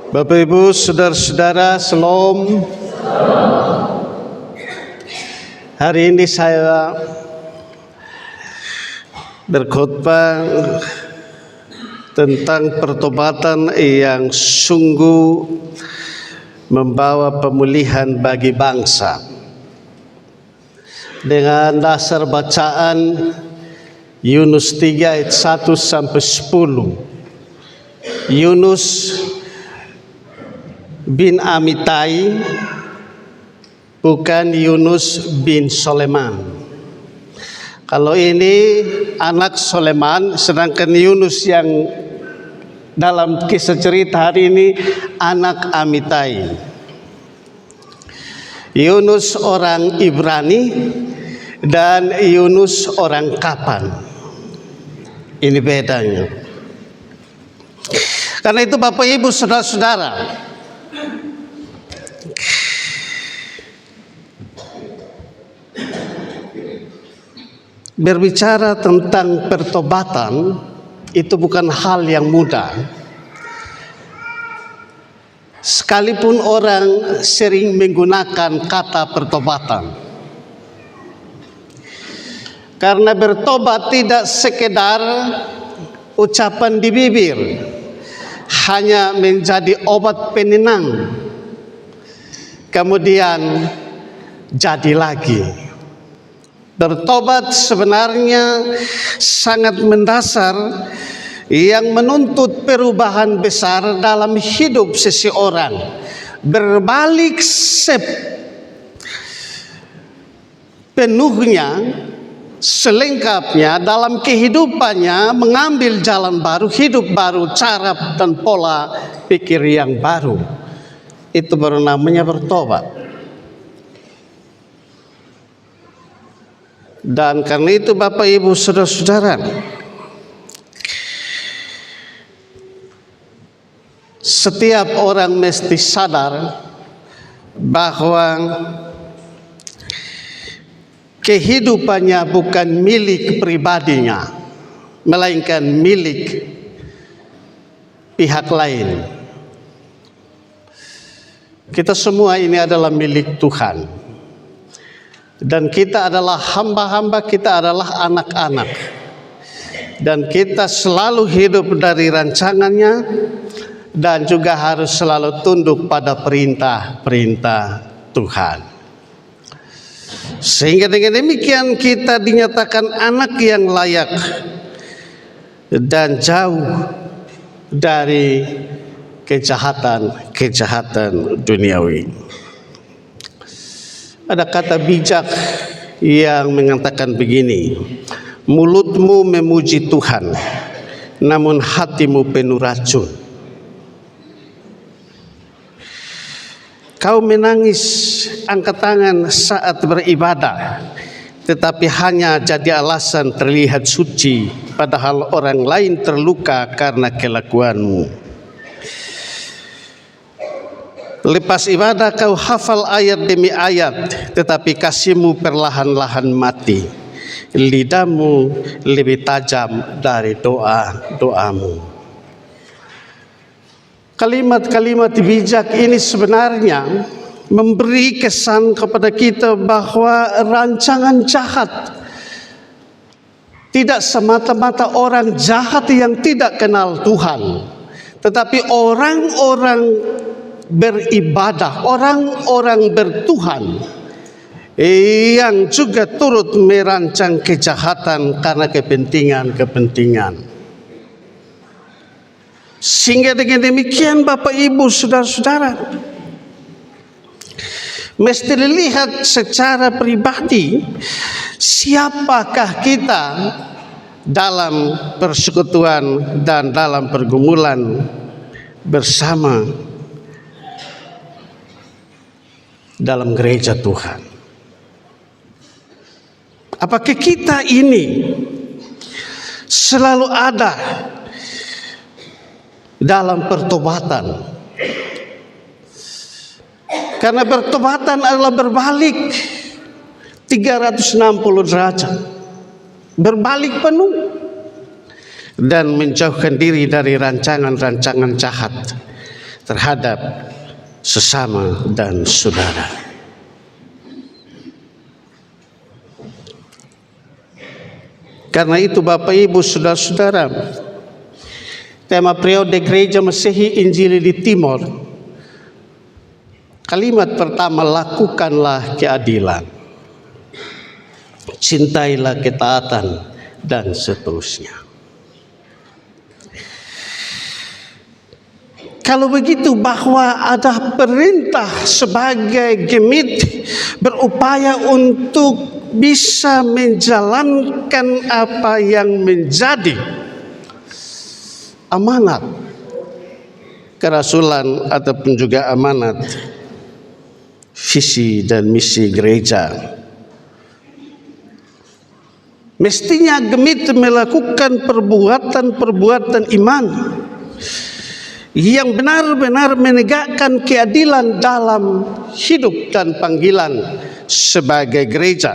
Bapak Ibu, saudara-saudara, Shalom. Hari ini saya berkhotbah tentang pertobatan yang sungguh membawa pemulihan bagi bangsa. Dengan dasar bacaan Yunus 3 ayat 1 sampai 10. Yunus bin Amitai, bukan Yunus bin Soleman. Kalau ini anak Soleman, sedangkan Yunus yang dalam kisah cerita hari ini anak Amitai. Yunus orang Ibrani dan Yunus orang Kapan. Ini bedanya. Karena itu Bapak Ibu saudara-saudara, berbicara tentang pertobatan itu bukan hal yang mudah. Sekalipun orang sering menggunakan kata pertobatan. Karena bertobat tidak sekedar ucapan di bibir, hanya menjadi obat penenang, kemudian jadi lagi. Bertobat sebenarnya sangat mendasar yang menuntut perubahan besar dalam hidup seseorang. Berbalik penuhnya, selengkapnya dalam kehidupannya, mengambil jalan baru, hidup baru, cara dan pola pikir yang baru. Itu baru namanya bertobat. Dan karena itu Bapak Ibu saudara-saudara, setiap orang mesti sadar bahwa kehidupannya bukan milik pribadinya, melainkan milik pihak lain. Kita semua ini adalah milik Tuhan. Dan kita adalah hamba-hamba, kita adalah anak-anak. Dan kita selalu hidup dari rancangannya dan juga harus selalu tunduk pada perintah-perintah Tuhan. Sehingga dengan demikian kita dinyatakan anak yang layak dan jauh dari kejahatan duniawi. Ada kata bijak yang mengatakan begini, mulutmu memuji Tuhan, namun hatimu penuh racun. Kau menangis angkat tangan saat beribadah, tetapi hanya jadi alasan terlihat suci, padahal orang lain terluka karena kelakuanmu. Lepas ibadah kau hafal ayat demi ayat, tetapi kasihmu perlahan-lahan mati. Lidahmu lebih tajam dari doamu. Kalimat-kalimat bijak ini sebenarnya memberi kesan kepada kita bahwa rancangan jahat tidak semata-mata orang jahat yang tidak kenal Tuhan, tetapi orang-orang beribadah, orang-orang bertuhan yang juga turut merancang kejahatan karena kepentingan. Sehingga dengan demikian Bapak Ibu saudara-saudara, mesti dilihat secara pribadi siapakah kita dalam persekutuan dan dalam pergumulan bersama dalam gereja Tuhan. Apakah kita ini selalu ada dalam pertobatan? Karena pertobatan adalah berbalik 360 derajat, berbalik penuh dan menjauhkan diri dari rancangan-rancangan jahat. terhadap sesama dan saudara. Karena itu Bapak Ibu Saudara-saudara, tema periode Gereja Masehi Injili di Timor, kalimat pertama, lakukanlah keadilan, cintailah ketaatan, dan seterusnya. Kalau begitu, bahwa ada perintah sebagai gemit berupaya untuk bisa menjalankan apa yang menjadi amanat kerasulan ataupun juga amanat visi dan misi gereja. Mestinya gemit melakukan perbuatan-perbuatan iman yang benar-benar menegakkan keadilan dalam hidup dan panggilan sebagai gereja,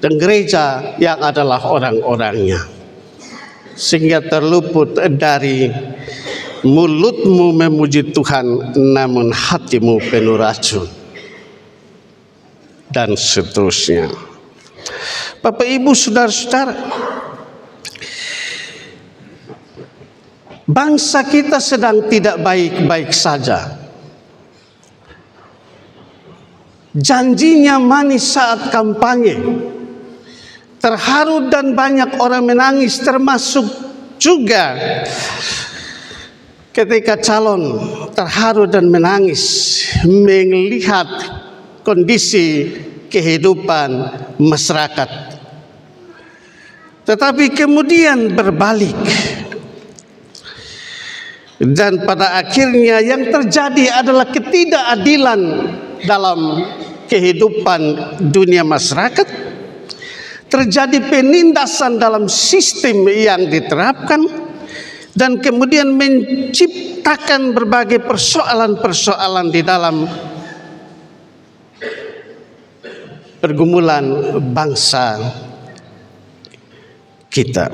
dan gereja yang adalah orang-orangnya, sehingga terluput dari mulutmu memuji Tuhan namun hatimu penuh racun, dan seterusnya. Bapak Ibu Saudara-saudara, bangsa kita sedang tidak baik-baik saja. Janjinya manis saat kampanye, terharu dan banyak orang menangis, termasuk juga ketika calon terharu dan menangis melihat kondisi kehidupan masyarakat. Tetapi kemudian berbalik, dan pada akhirnya yang terjadi adalah ketidakadilan dalam kehidupan dunia masyarakat. Terjadi penindasan dalam sistem yang diterapkan, dan kemudian menciptakan berbagai persoalan-persoalan di dalam pergumulan bangsa kita.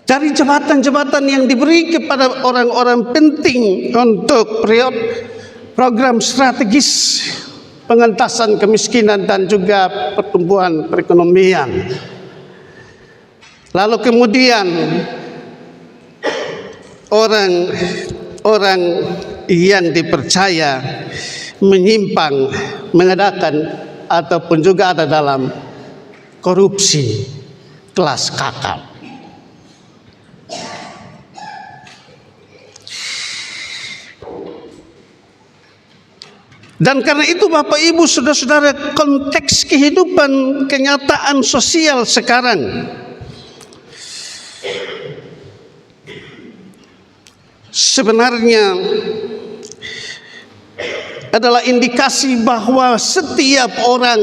Dari jabatan-jabatan yang diberi kepada orang-orang penting untuk program strategis pengentasan kemiskinan dan juga pertumbuhan perekonomian. Lalu kemudian orang yang dipercaya menyimpang, mengadakan ataupun juga ada dalam korupsi kelas kakap. Dan karena itu Bapak Ibu Saudara-saudara, konteks kehidupan kenyataan sosial sekarang sebenarnya adalah indikasi bahwa setiap orang,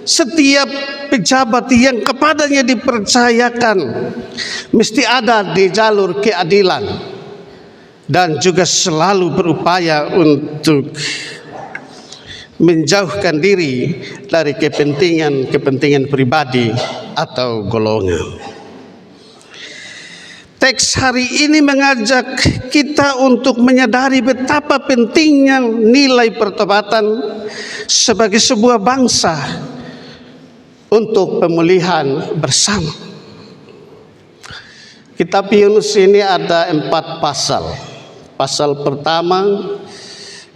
setiap pejabat yang kepadanya dipercayakan mesti ada di jalur keadilan dan juga selalu berupaya untuk menjauhkan diri dari kepentingan pribadi atau golongan. Teks hari ini mengajak kita untuk menyadari betapa pentingnya nilai pertobatan sebagai sebuah bangsa untuk pemulihan bersama. Kitab Yunus ini ada 4 pasal. Pasal pertama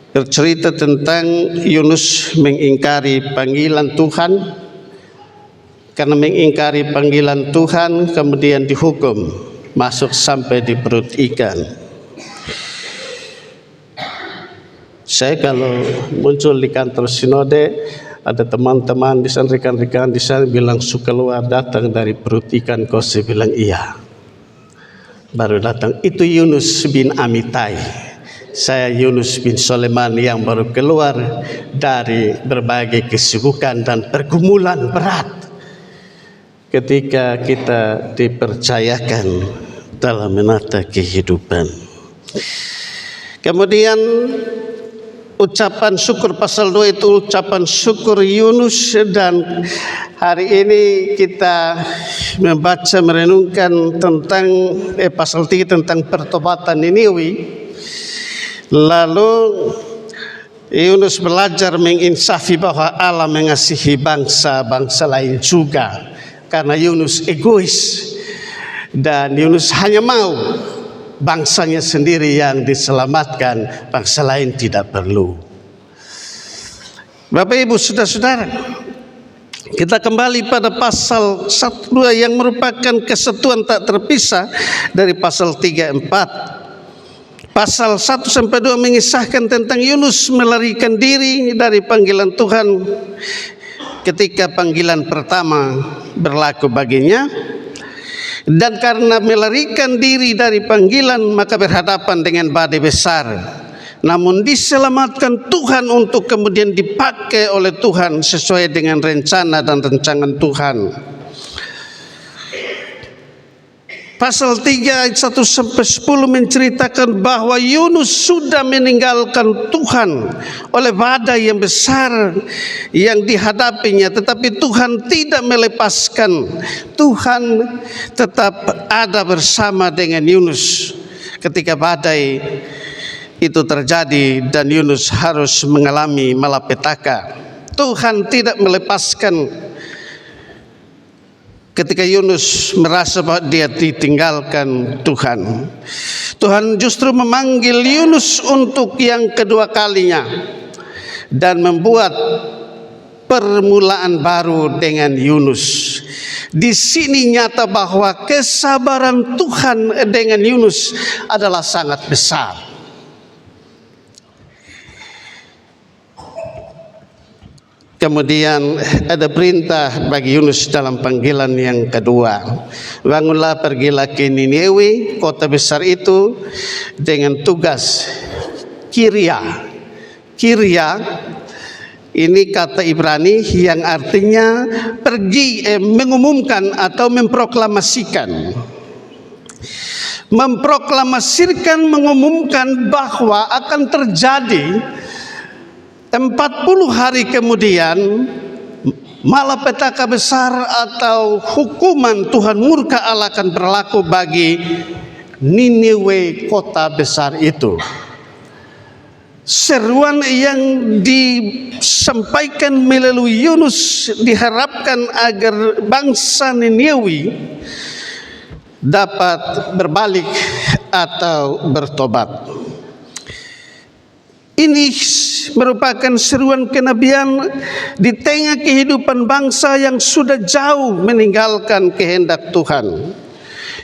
bercerita tentang Yunus mengingkari panggilan Tuhan. Karena mengingkari panggilan Tuhan, kemudian dihukum, masuk sampai di perut ikan. Saya kalau muncul di kantor sinode, ada teman-teman di sana, rekan-rekan di sana bilang, suka keluar datang dari perut ikan kau? Saya bilang iya. Baru datang, itu Yunus bin Amitai. Saya Yunus bin Sulaiman yang baru keluar dari berbagai kesibukan dan pergumulan berat ketika kita dipercayakan dalam menata kehidupan. Kemudian ucapan syukur pasal 2 itu ucapan syukur Yunus, dan hari ini kita membaca merenungkan tentang pasal 3 tentang pertobatan Niniwi. Lalu Yunus belajar menginsafi bahwa Allah mengasihi bangsa-bangsa lain juga, karena Yunus egois dan Yunus hanya mau bangsanya sendiri yang diselamatkan, bangsa lain tidak perlu. Bapak Ibu saudara-saudara, kita kembali pada pasal 1-2 yang merupakan kesatuan tak terpisah dari pasal 3-4. Pasal 1-2 mengisahkan tentang Yunus melarikan diri dari panggilan Tuhan ketika panggilan pertama berlaku baginya. Dan karena melarikan diri dari panggilan, maka berhadapan dengan badai besar. Namun diselamatkan Tuhan untuk kemudian dipakai oleh Tuhan sesuai dengan rencana dan rancangan Tuhan. Pasal 3 ayat 1-10 menceritakan bahwa Yunus sudah meninggalkan Tuhan oleh badai yang besar yang dihadapinya, tetapi Tuhan tidak melepaskan. Tuhan tetap ada bersama dengan Yunus ketika badai itu terjadi dan Yunus harus mengalami malapetaka. Tuhan tidak melepaskan ketika Yunus merasa bahwa dia ditinggalkan Tuhan. Tuhan justru memanggil Yunus untuk yang kedua kalinya dan membuat permulaan baru dengan Yunus. Di sini nyata bahwa kesabaran Tuhan dengan Yunus adalah sangat besar. Kemudian ada perintah bagi Yunus dalam panggilan yang kedua. Bangunlah, pergilah ke Niniwi, kota besar itu, dengan tugas Kirya. Kirya ini kata Ibrani yang artinya pergi, mengumumkan atau memproklamasikan. Memproklamasikan, mengumumkan bahwa akan terjadi 40 hari kemudian malapetaka besar atau hukuman Tuhan murka Allah akan berlaku bagi Niniwe, kota besar itu. Seruan yang disampaikan melalui Yunus diharapkan agar bangsa Niniwe dapat berbalik atau bertobat. Ini merupakan seruan kenabian di tengah kehidupan bangsa yang sudah jauh meninggalkan kehendak Tuhan.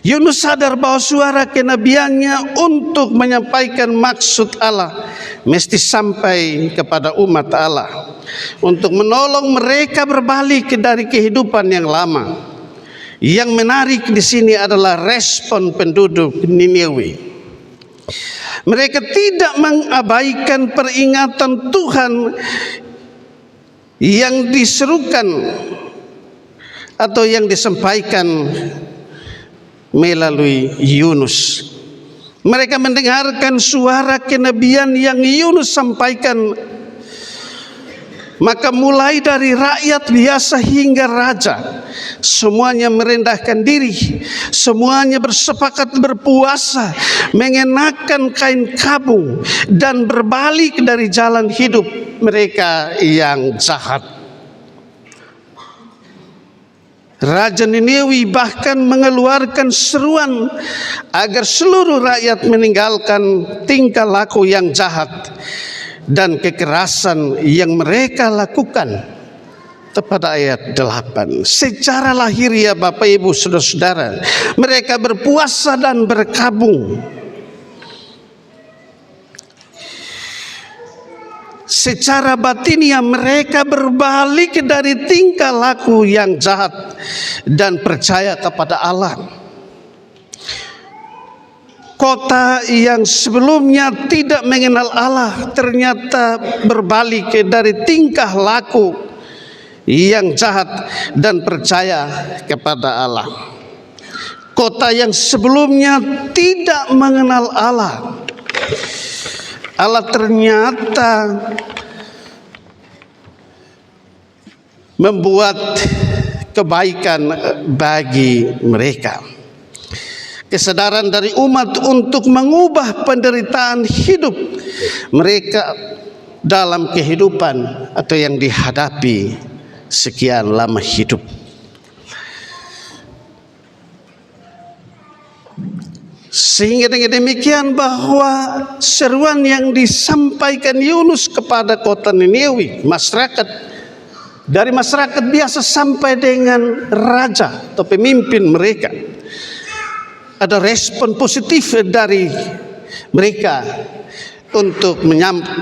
Yunus sadar bahwa suara kenabiannya untuk menyampaikan maksud Allah mesti sampai kepada umat Allah, untuk menolong mereka berbalik dari kehidupan yang lama. Yang menarik di sini adalah respon penduduk Niniwe. Mereka tidak mengabaikan peringatan Tuhan yang diserukan atau yang disampaikan melalui Yunus. Mereka mendengarkan suara kenabian yang Yunus sampaikan. Maka mulai dari rakyat biasa hingga raja, semuanya merendahkan diri, semuanya bersepakat berpuasa, mengenakan kain kabung, dan berbalik dari jalan hidup mereka yang jahat. Raja Niniwi bahkan mengeluarkan seruan agar seluruh rakyat meninggalkan tingkah laku yang jahat dan kekerasan yang mereka lakukan. Tepat ayat 8. Secara lahiriah Bapak Ibu Saudara-saudara, mereka berpuasa dan berkabung. Secara batiniah mereka berbalik dari tingkah laku yang jahat dan percaya kepada Allah. Kota yang sebelumnya tidak mengenal Allah ternyata berbalik dari tingkah laku yang jahat dan percaya kepada Allah. Kota yang sebelumnya tidak mengenal Allah Allah ternyata membuat kebaikan bagi mereka. Kesadaran dari umat untuk mengubah penderitaan hidup mereka dalam kehidupan atau yang dihadapi sekian lama hidup. Sehingga dengan demikian bahwa seruan yang disampaikan Yunus kepada kota Niniwi, dari masyarakat biasa sampai dengan raja atau pemimpin mereka, ada respon positif dari mereka untuk menyambut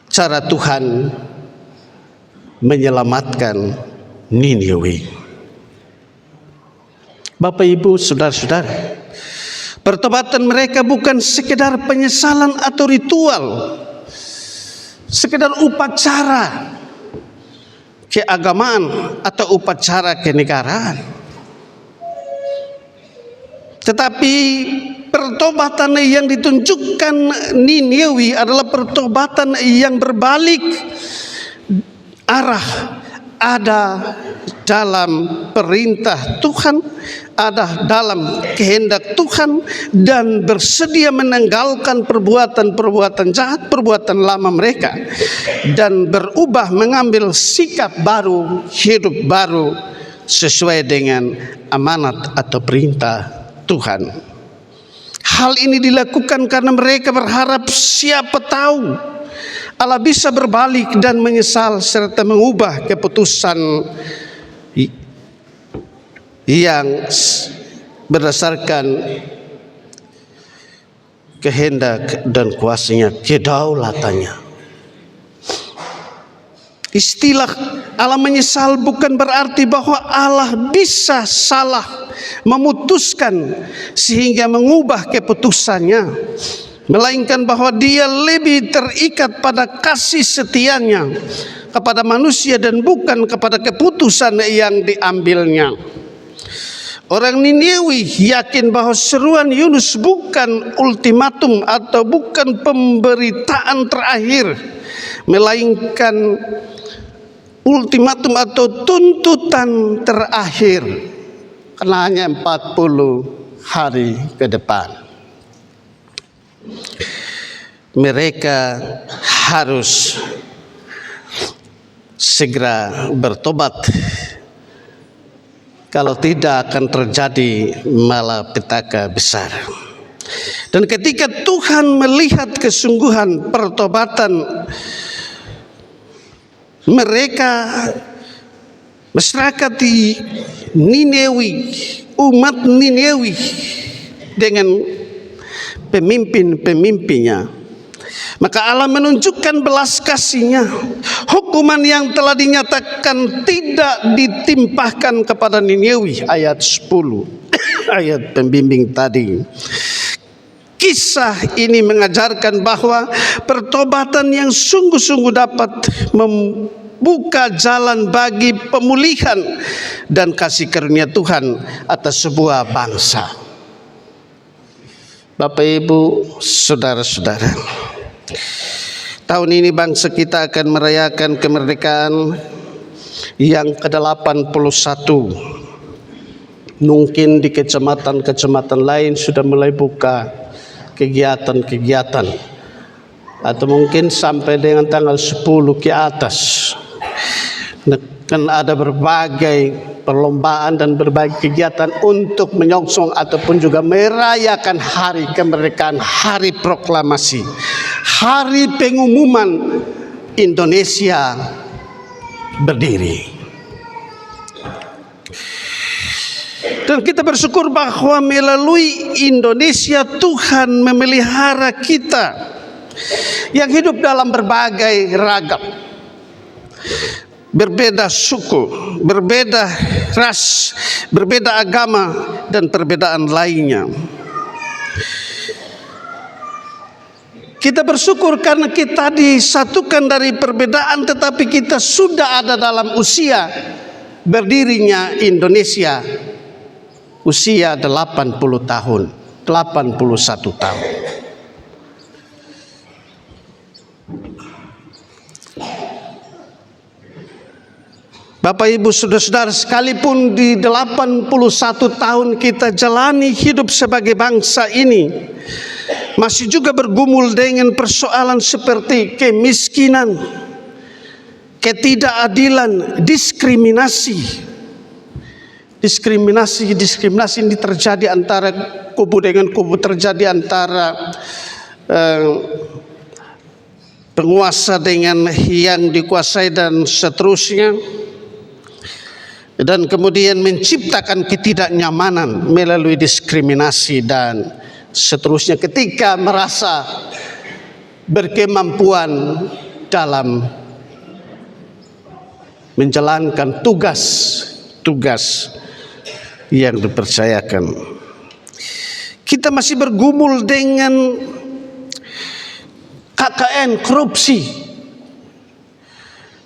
cara Tuhan menyelamatkan Niniwi. Bapak, Ibu, saudara-saudara, pertobatan mereka bukan sekedar penyesalan atau ritual, sekedar upacara keagamaan atau upacara kenegaraan. Tetapi pertobatan yang ditunjukkan Niniwi adalah pertobatan yang berbalik arah, ada dalam perintah Tuhan, ada dalam kehendak Tuhan, dan bersedia menanggalkan perbuatan-perbuatan jahat, perbuatan lama mereka, dan berubah mengambil sikap baru, hidup baru sesuai dengan amanat atau perintah Tuhan. Hal ini dilakukan karena mereka berharap siapa tahu Allah bisa berbalik dan menyesal serta mengubah keputusan yang berdasarkan kehendak dan kuasanya, kedaulatannya. Istilah Allah menyesal bukan berarti bahwa Allah bisa salah memutuskan sehingga mengubah keputusannya, melainkan bahwa Dia lebih terikat pada kasih setianya kepada manusia dan bukan kepada keputusan yang diambilnya. Orang Niniwi yakin bahwa seruan Yunus bukan ultimatum atau bukan pemberitaan terakhir, melainkan ultimatum atau tuntutan terakhir, karena hanya 40 hari ke depan. Mereka harus segera bertobat, kalau tidak akan terjadi malapetaka besar. Dan ketika Tuhan melihat kesungguhan pertobatan mereka, masyarakat di Niniwi, umat Niniwi dengan pemimpin-pemimpinnya, maka Allah menunjukkan belas kasih-Nya. Hukuman yang telah dinyatakan tidak ditimpahkan kepada Niniwi, ayat 10 ayat pembimbing tadi. Kisah ini mengajarkan bahwa pertobatan yang sungguh-sungguh dapat membuka jalan bagi pemulihan dan kasih karunia Tuhan atas sebuah bangsa. Bapak, Ibu, saudara-saudara, tahun ini bangsa kita akan merayakan kemerdekaan yang ke-81. Mungkin di kecamatan-kecamatan lain sudah mulai buka kegiatan-kegiatan, atau mungkin sampai dengan tanggal 10 ke atas. Kan ada berbagai perlombaan dan berbagai kegiatan untuk menyongsong ataupun juga merayakan hari kemerdekaan, hari proklamasi, hari pengumuman Indonesia berdiri. Dan kita bersyukur bahwa melalui Indonesia Tuhan memelihara kita yang hidup dalam berbagai ragam, berbeda suku, berbeda ras, berbeda agama, dan perbedaan lainnya. Kita bersyukur karena kita disatukan dari perbedaan, tetapi kita sudah ada dalam usia berdirinya Indonesia, usia 80 tahun. 81 tahun. Bapak Ibu Saudara-saudara, sekalipun di 81 tahun kita jalani hidup sebagai bangsa ini, masih juga bergumul dengan persoalan seperti kemiskinan, ketidakadilan, diskriminasi. Diskriminasi ini terjadi antara kubu dengan kubu, terjadi antara penguasa dengan yang dikuasai dan seterusnya. Dan kemudian menciptakan ketidaknyamanan melalui diskriminasi dan seterusnya ketika merasa berkemampuan dalam menjalankan tugas yang dipercayakan. Kita masih bergumul dengan KKN, korupsi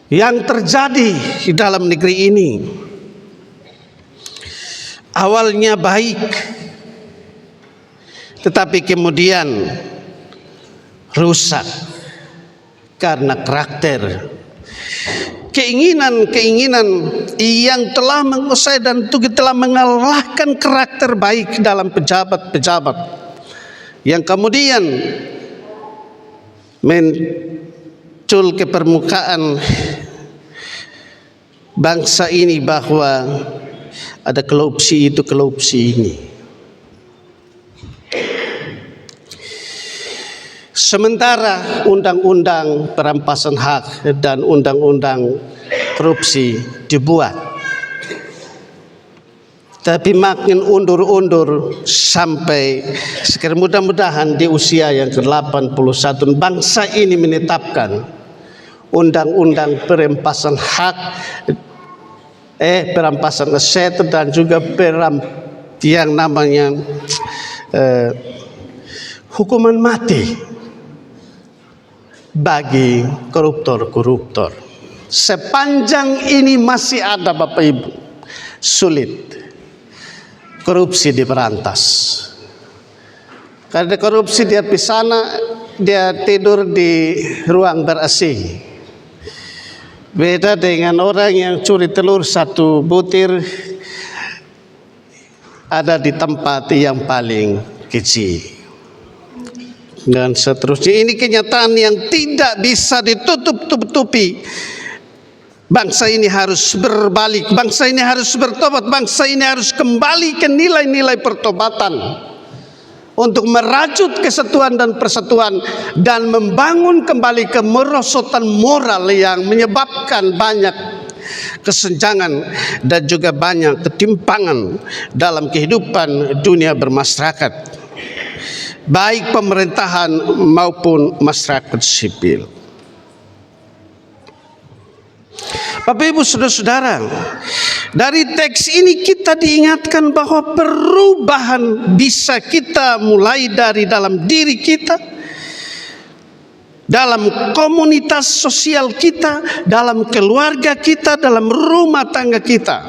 yang terjadi di dalam negeri ini. Awalnya baik, tetapi kemudian rusak karena karakter, keinginan yang telah menguasai dan telah mengalahkan karakter baik dalam pejabat-pejabat yang kemudian muncul ke permukaan bangsa ini bahwa ada korupsi itu, korupsi ini. Sementara undang-undang perampasan hak dan undang-undang korupsi dibuat, tapi makin undur-undur sampai sekarang, mudah-mudahan di usia yang ke-81 bangsa ini menetapkan undang-undang perampasan hak, perampasan aset dan juga yang namanya hukuman mati bagi koruptor. Sepanjang ini masih ada Bapak Ibu, sulit korupsi diberantas. Karena korupsi dia di sana, dia tidur di ruang ber-AC. Beda dengan orang yang curi telur 1 butir ada di tempat yang paling kecil dan seterusnya. Ini kenyataan yang tidak bisa ditutup-tutupi. Bangsa ini harus berbalik, bangsa ini harus bertobat, bangsa ini harus kembali ke nilai-nilai pertobatan untuk merajut kesatuan dan persatuan dan membangun kembali kemerosotan moral yang menyebabkan banyak kesenjangan dan juga banyak ketimpangan dalam kehidupan dunia bermasyarakat, baik pemerintahan maupun masyarakat sipil. Bapak Ibu Saudara-saudara, dari teks ini kita diingatkan bahwa perubahan bisa kita mulai dari dalam diri kita, dalam komunitas sosial kita, dalam keluarga kita, dalam rumah tangga kita,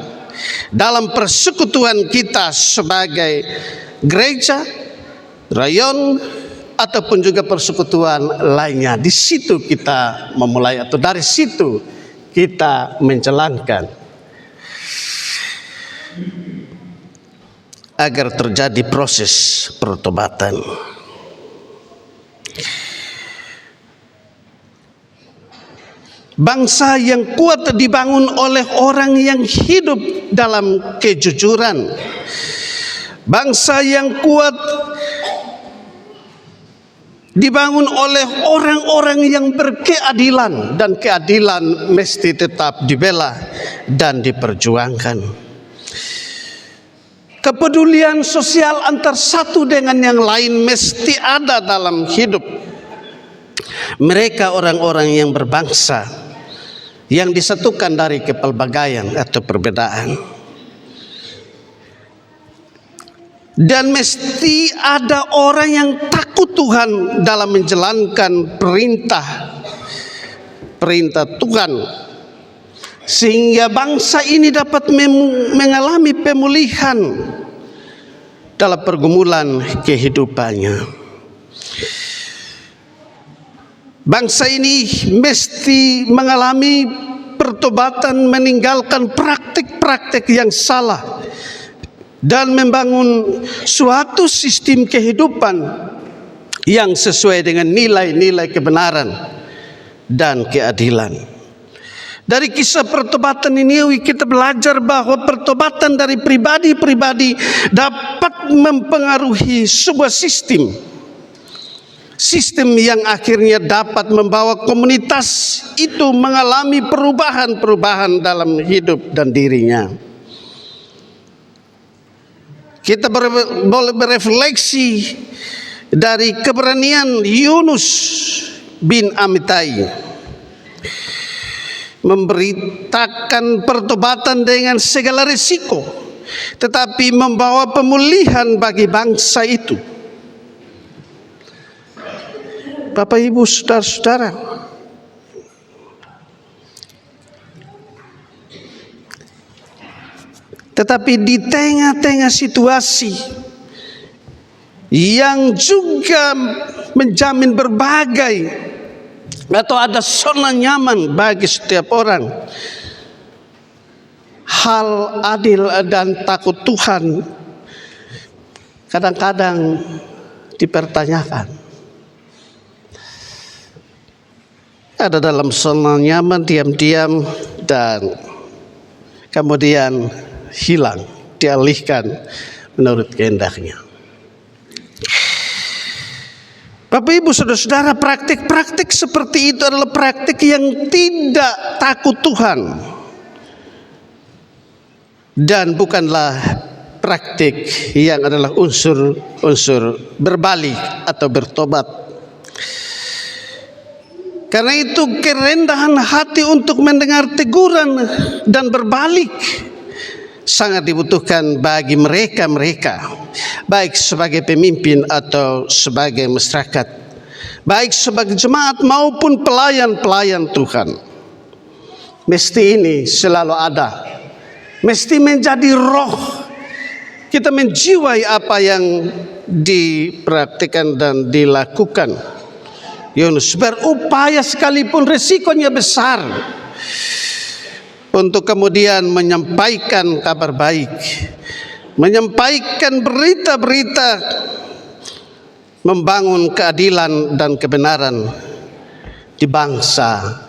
dalam persekutuan kita sebagai gereja, rayon, ataupun juga persekutuan lainnya. Di situ kita memulai, atau dari situ kita menjalankan agar terjadi proses pertobatan. Bangsa yang kuat dibangun oleh orang yang hidup dalam kejujuran. Bangsa yang kuat dibangun oleh orang-orang yang berkeadilan, dan keadilan mesti tetap dibela dan diperjuangkan. Kepedulian sosial antar satu dengan yang lain mesti ada dalam hidup mereka, orang-orang yang berbangsa yang disatukan dari kepelbagaian atau perbedaan. Dan mesti ada orang yang takut Tuhan dalam menjalankan perintah Tuhan, sehingga bangsa ini dapat mengalami pemulihan dalam pergumulan kehidupannya. Bangsa ini mesti mengalami pertobatan, meninggalkan praktik-praktik yang salah dan membangun suatu sistem kehidupan yang sesuai dengan nilai-nilai kebenaran dan keadilan. Dari kisah pertobatan ini kita belajar bahwa pertobatan dari pribadi-pribadi dapat mempengaruhi sebuah sistem yang akhirnya dapat membawa komunitas itu mengalami perubahan-perubahan dalam hidup dan dirinya. Kita boleh berefleksi dari keberanian Yunus bin Amittai memberitakan pertobatan dengan segala risiko, tetapi membawa pemulihan bagi bangsa itu. Bapak, Ibu, saudara-saudara, tetapi di tengah-tengah situasi yang juga menjamin berbagai atau ada zona nyaman bagi setiap orang, hal adil dan takut Tuhan kadang-kadang dipertanyakan. Ada dalam zona nyaman diam-diam dan kemudian hilang, dialihkan menurut kehendaknya. Bapak, Ibu, saudara-saudara, praktik-praktik seperti itu adalah praktik yang tidak takut Tuhan dan bukanlah praktik yang adalah unsur berbalik atau bertobat. Karena itu kerendahan hati untuk mendengar teguran dan berbalik sangat dibutuhkan bagi mereka baik sebagai pemimpin atau sebagai masyarakat, baik sebagai jemaat maupun pelayan-pelayan Tuhan. Mesti ini selalu ada, mesti menjadi roh kita menjiwai apa yang dipraktikkan dan dilakukan Yunus. Berupaya sekalipun resikonya besar untuk kemudian menyampaikan kabar baik, menyampaikan berita-berita membangun keadilan dan kebenaran di bangsa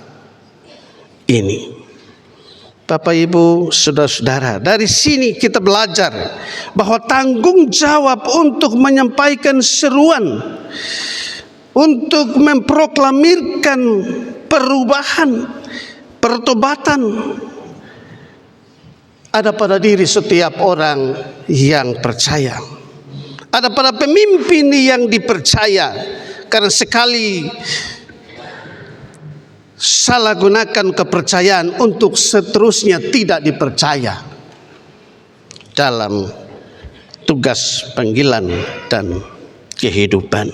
ini. Bapak, Ibu, saudara-saudara, dari sini kita belajar bahwa tanggung jawab untuk menyampaikan seruan, untuk memproklamirkan perubahan, pertobatan ada pada diri setiap orang yang percaya. Ada pada pemimpin yang dipercaya. Karena sekali salah gunakan kepercayaan untuk seterusnya tidak dipercaya dalam tugas panggilan dan kehidupan.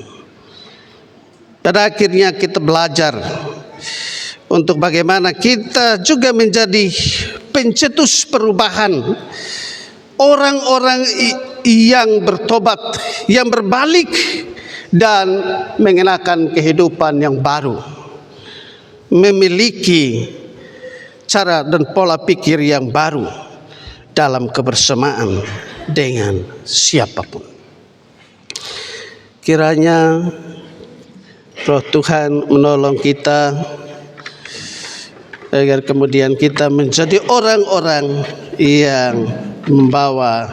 Pada akhirnya kita belajar untuk bagaimana kita juga menjadi pencetus perubahan, orang-orang yang bertobat, yang berbalik dan mengenakan kehidupan yang baru, memiliki cara dan pola pikir yang baru dalam kebersamaan dengan siapapun. Kiranya Roh Tuhan menolong kita agar kemudian kita menjadi orang-orang yang membawa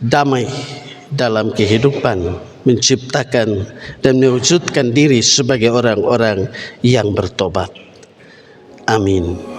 damai dalam kehidupan, menciptakan dan mewujudkan diri sebagai orang-orang yang bertobat. Amin.